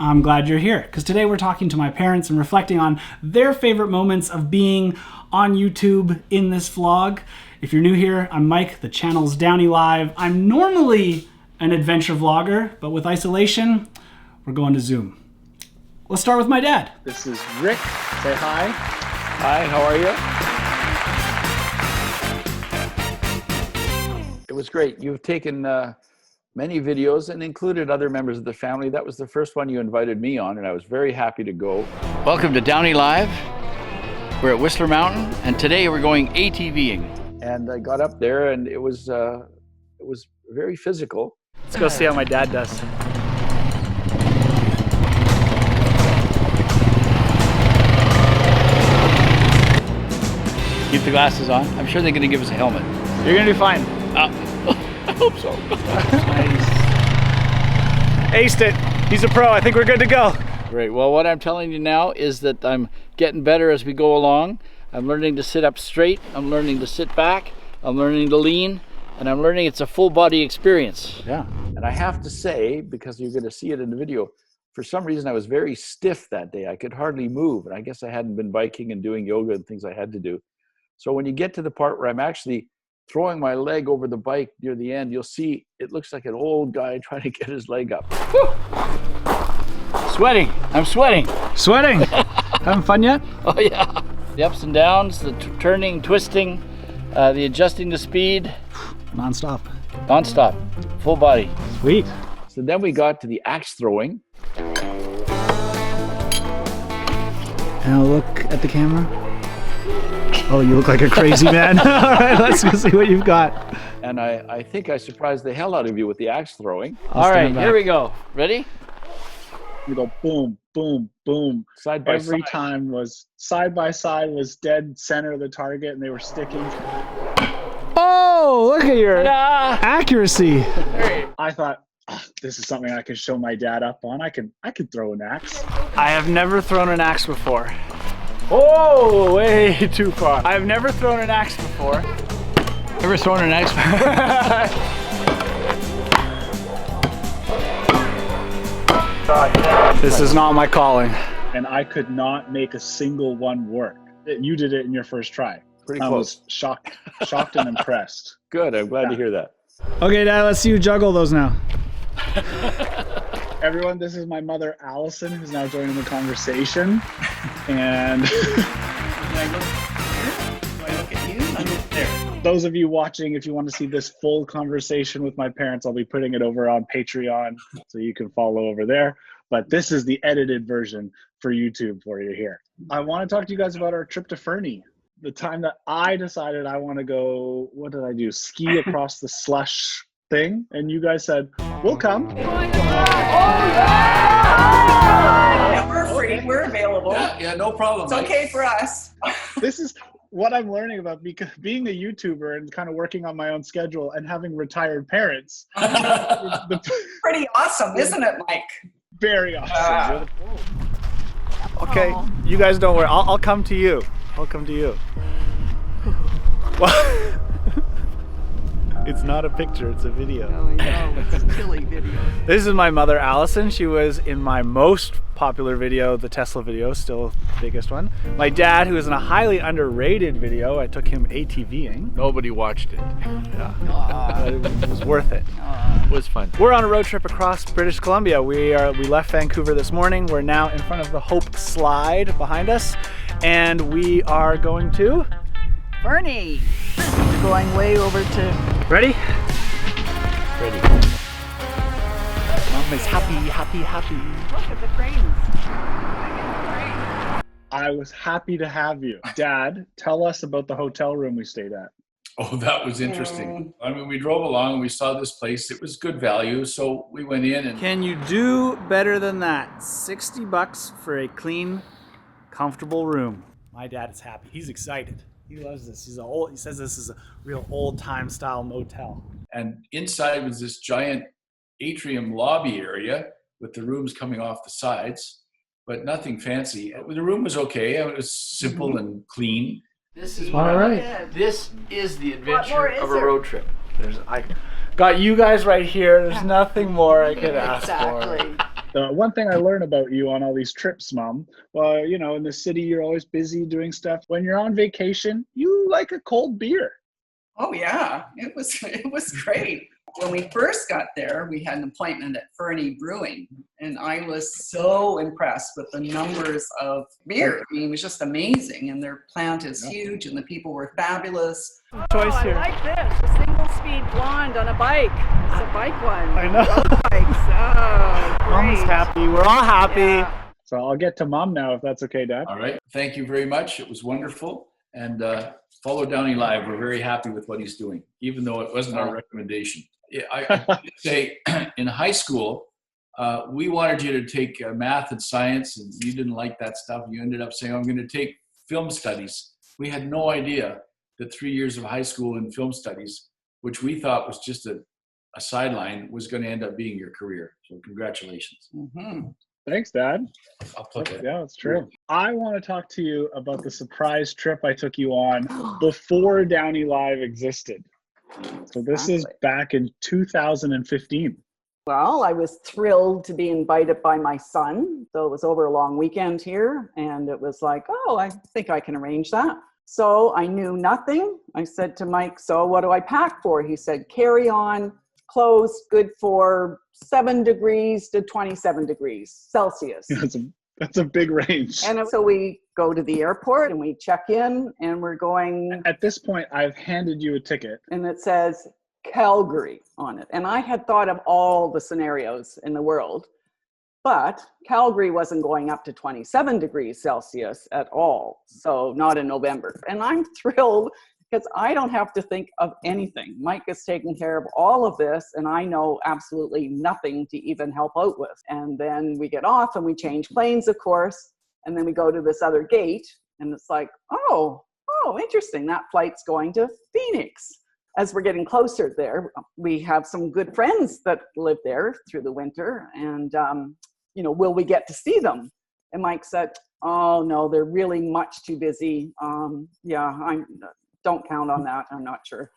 I'm glad you're here, because today we're talking to my parents and reflecting on their favorite moments of being on YouTube in this vlog. If you're new here, I'm Mike, the channel's DownieLive. I'm normally an adventure vlogger, but with isolation, we're going to Zoom. Let's start with my dad. This is Rick. Say hi. Hi, how are you? It was great. You've taken many videos and included other members of the family. That was the first one you invited me on, and I was very happy to go. Welcome to DownieLive. We're at Whistler Mountain, and today we're going ATVing. And I got up there, and it was very physical. Let's go see how my dad does. Keep the glasses on. I'm sure they're going to give us a helmet. You're going to do fine. I hope so. Nice. Aced it. He's a pro. I think we're good to go. Great. Well, what I'm telling you now is that I'm getting better as we go along. I'm learning to sit up straight. I'm learning to sit back. I'm learning to lean. And I'm learning it's a full body experience. Yeah. And I have to say, because you're going to see it in the video, for some reason I was very stiff that day. I could hardly move. And I guess I hadn't been biking and doing yoga and things I had to do. So when you get to the part where I'm actually throwing my leg over the bike near the end, you'll see it looks like an old guy trying to get his leg up. Woo! Sweating. I'm sweating. Sweating. Having fun yet? Oh yeah. The ups and downs, the turning, twisting, the adjusting the speed. Non-stop. Non-stop. Full body. Sweet. So then we got to the axe throwing. Now look at the camera. Oh, you look like a crazy man. All right, let's go see what you've got. And I think I surprised the hell out of you with the axe throwing. All right, here we go. Ready? You go boom, boom, boom. Side by Every side. time was side by side was dead center of the target, and they were sticking. Oh, look at your accuracy. I thought, oh, this is something I can show my dad up on. I could throw an axe. I have never thrown an axe before. Oh, way too far. I've never thrown an axe before. Ever thrown an axe? This is not my calling. And I could not make a single one work. You did it in your first try. Pretty I close. was shocked and impressed. Good, I'm glad to hear that. Okay, Dad, let's see you juggle those now. Everyone, this is my mother, Allison, who's now joining the conversation. And those of you watching, if you want to see this full conversation with my parents, I'll be putting it over on Patreon, so you can follow over there. But this is the edited version for YouTube for you here. I want to talk to you guys about our trip to Fernie. The time that I decided I want to go, what did I do? Ski across the slush thing. And you guys said, we'll come. Yeah, we're free. Okay. We're available. Yeah, no problem. It's okay for us. This is what I'm learning about being a YouTuber and kind of working on my own schedule and having retired parents. Pretty awesome, isn't it, Mike? Very awesome. Okay, you guys don't worry. I'll come to you. I'll come to you. Well, it's not a picture, it's a video. Oh, I know. It's a chilly video. This is my mother, Allison. She was in my most popular video, the Tesla video, still the biggest one. My dad, who was in a highly underrated video, I took him ATVing. Nobody watched it. Yeah. But it was worth it. It was fun. We're on a road trip across British Columbia. We left Vancouver this morning. We're now in front of the Hope Slide behind us, and we are going to Fernie. We're going way over to... Ready? Ready. Mom is happy, happy, happy. Look at the cranes. I was happy to have you. Dad, tell us about the hotel room we stayed at. Oh, that was interesting. I mean, we drove along and we saw this place. It was good value, so we went in and... Can you do better than that? $60 for a clean, comfortable room. My dad is happy. He's excited. He loves this. He says this is a real old-time style motel. And inside was this giant atrium lobby area with the rooms coming off the sides, but nothing fancy. The room was okay. It was simple and clean. This is all right. This is the adventure of a road trip. I got you guys right here. There's nothing more I could ask for. Exactly. The one thing I learned about you on all these trips, Mom, well, you know, in the city, you're always busy doing stuff. When you're on vacation, you like a cold beer. Oh yeah, it was great. When we first got there, we had an appointment at Fernie Brewing, and I was so impressed with the numbers of beer. I mean, it was just amazing, and their plant is huge, and the people were fabulous. Choice here. I like this, a single-speed blonde on a bike. It's a bike one. I know. Road bikes. Oh, great. Mom's happy. We're all happy. Yeah. So I'll get to Mom now, if that's okay, Dad. All right. Thank you very much. It was wonderful. And follow DownieLive. We're very happy with what he's doing, even though it wasn't our recommendation. Yeah, I would say in high school, we wanted you to take math and science, and you didn't like that stuff. You ended up saying, I'm going to take film studies. We had no idea that 3 years of high school in film studies, which we thought was just a sideline, was going to end up being your career. So congratulations. Mm-hmm. Thanks, Dad. I'll put that. Yeah, that's true. I want to talk to you about the surprise trip I took you on before DownieLive existed. So this is back in 2015. Well, I was thrilled to be invited by my son. So it was over a long weekend here, and it was like, oh, I think I can arrange that. So I knew nothing. I said to Mike, so what do I pack for? He said, carry on clothes good for 7 degrees to 27 degrees Celsius. That's a big range. And so we go to the airport and we check in, and we're going. At this point, I've handed you a ticket. And it says Calgary on it. And I had thought of all the scenarios in the world, but Calgary wasn't going up to 27 degrees Celsius at all. So not in November. And I'm thrilled because I don't have to think of anything. Mike is taking care of all of this, and I know absolutely nothing to even help out with. And then we get off and we change planes, of course, and then we go to this other gate, and it's like, oh, interesting. That flight's going to Phoenix. As we're getting closer there, we have some good friends that live there through the winter, and, will we get to see them? And Mike said, oh, no, they're really much too busy. Don't count on that. I'm not sure.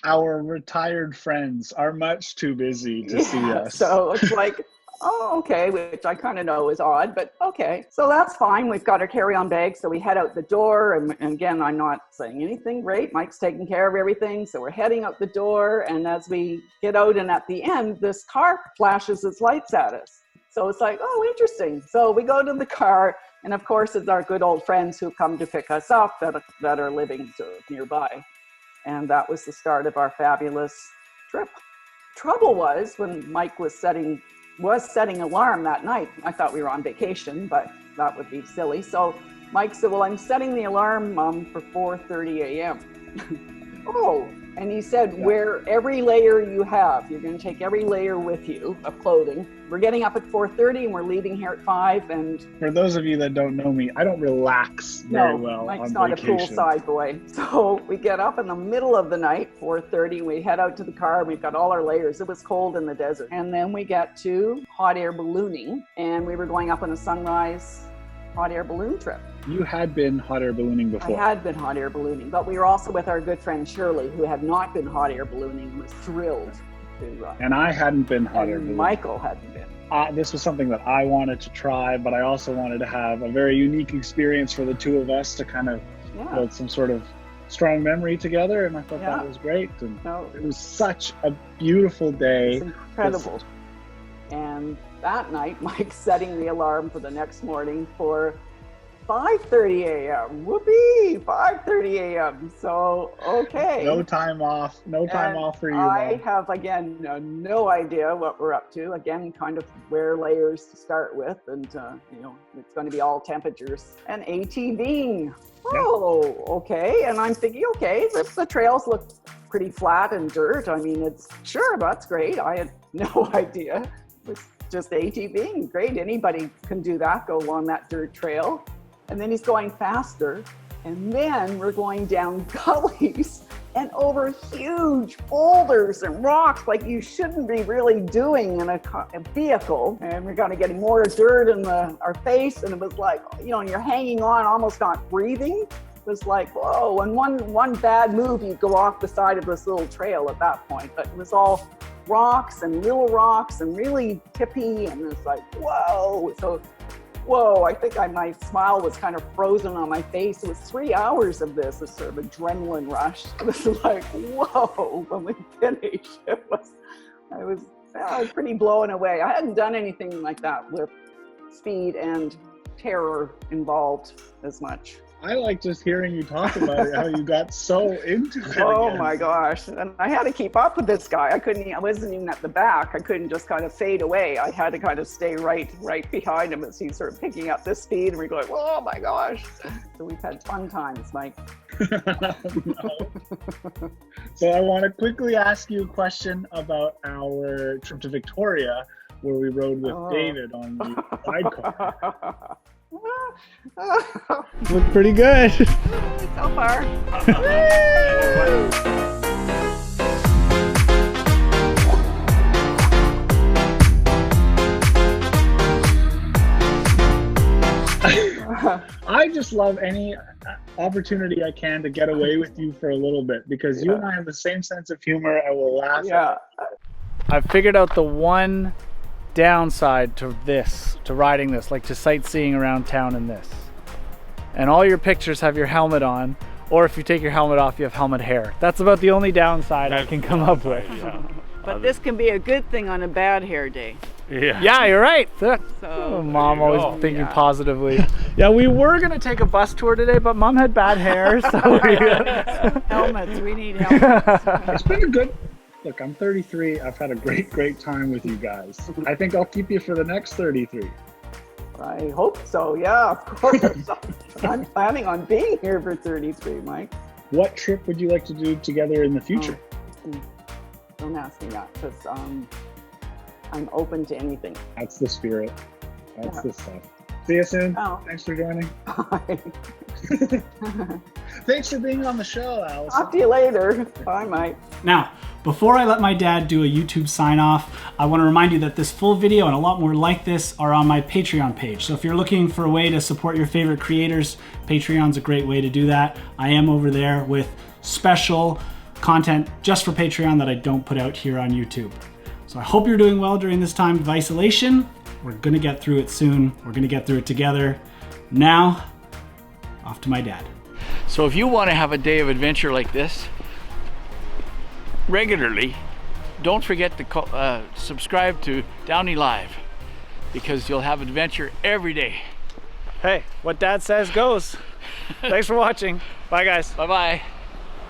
Our retired friends are much too busy to see us. So it's like, oh, okay, which I kind of know is odd, but okay. So that's fine. We've got our carry-on bag. So we head out the door. And again, I'm not saying anything great. Mike's taking care of everything. So we're heading out the door. And as we get out and at the end, this car flashes its lights at us. So it's like, oh, interesting. So we go to the car. And of course, it's our good old friends who come to pick us up that are living sort of nearby. And that was the start of our fabulous trip. Trouble was when Mike was setting alarm that night. I thought we were on vacation, but that would be silly. So Mike said, well, I'm setting the alarm for 4:30 a.m. Oh, and he said, wear every layer you have. You're going to take every layer with you of clothing. We're getting up at 4:30 and we're leaving here at 5. And for those of you that don't know me, I don't relax very well Mike's on not vacation. a poolside boy. So we get up in the middle of the night, 4:30. We head out to the car. We've got all our layers. It was cold in the desert. And then we get to hot air ballooning. And we were going up on a sunrise hot air balloon trip. You had been hot air ballooning before. I had been hot air ballooning, but we were also with our good friend Shirley, who had not been hot air ballooning and was thrilled to. And I hadn't been hot air ballooning. Michael hadn't been. This was something that I wanted to try, but I also wanted to have a very unique experience for the two of us to kind of build some sort of strong memory together. And I thought that was great. And it was such a beautiful day. It's incredible. And that night, Mike's setting the alarm for the next morning for 5:30 a.m. Whoopee! 5:30 a.m. So, okay. No time off. No time off for you, I Mom. have, again, no idea what we're up to. Again, kind of wear layers to start with. And, it's going to be all temperatures. And ATVing. Oh, okay. And I'm thinking, okay, the trails look pretty flat and dirt. I mean, that's great. I had no idea. It's just ATVing. Great. Anybody can do that, go along that dirt trail. And then he's going faster. And then we're going down gullies and over huge boulders and rocks like you shouldn't be really doing in a vehicle. And we're going to get more dirt in our face. And it was like, you're hanging on, almost not breathing. It was like, whoa. And one bad move, you go off the side of this little trail at that point. But it was all rocks and little rocks and really tippy, and it's like, whoa. So, whoa, I think my smile was kind of frozen on my face. It was 3 hours of this sort of adrenaline rush. It was like, whoa, when we finished, I was pretty blown away. I hadn't done anything like that with speed and terror involved as much. I like just hearing you talk about it, how you got so into it. Oh again. my gosh. And I had to keep up with this guy. I wasn't even at the back. I couldn't just kind of fade away. I had to kind of stay right behind him as he's sort of picking up this speed, and we're going, oh my gosh. So we've had fun times, Mike. So I want to quickly ask you a question about our trip to Victoria, where we rode with David on the sidecar. Look pretty good. So far. I just love any opportunity I can to get away with you for a little bit, because you and I have the same sense of humor. I will laugh. Yeah. I've figured out the one downside to riding this, like to sightseeing around town in this. And all your pictures have your helmet on, or if you take your helmet off, you have helmet hair. That's about the only downside I can come up with. But this can be a good thing on a bad hair day. Yeah, you're right. So, Mom always thinking positively. Yeah, we were gonna take a bus tour today, but Mom had bad hair, so helmets, we need helmets. It's been a good. Look, I'm 33. I've had a great time with you guys. I think I'll keep you for the next 33. I hope so, yeah, of course. I'm planning on being here for 33, Mike. What trip would you like to do together in the future? Don't ask me that, because I'm open to anything. That's the spirit. That's the stuff. See you soon. Oh. Thanks for joining. Bye. Thanks for being on the show, Allison. Talk to you later. Bye, Mike. Now, before I let my dad do a YouTube sign off, I want to remind you that this full video and a lot more like this are on my Patreon page. So if you're looking for a way to support your favorite creators, Patreon's a great way to do that. I am over there with special content just for Patreon that I don't put out here on YouTube. So I hope you're doing well during this time of isolation. We're gonna get through it soon. We're gonna get through it together. Now, off to my dad. So if you want to have a day of adventure like this regularly, don't forget to subscribe to DownieLive, because you'll have adventure every day. Hey, what Dad says goes. Thanks for watching. Bye, guys. Bye-bye.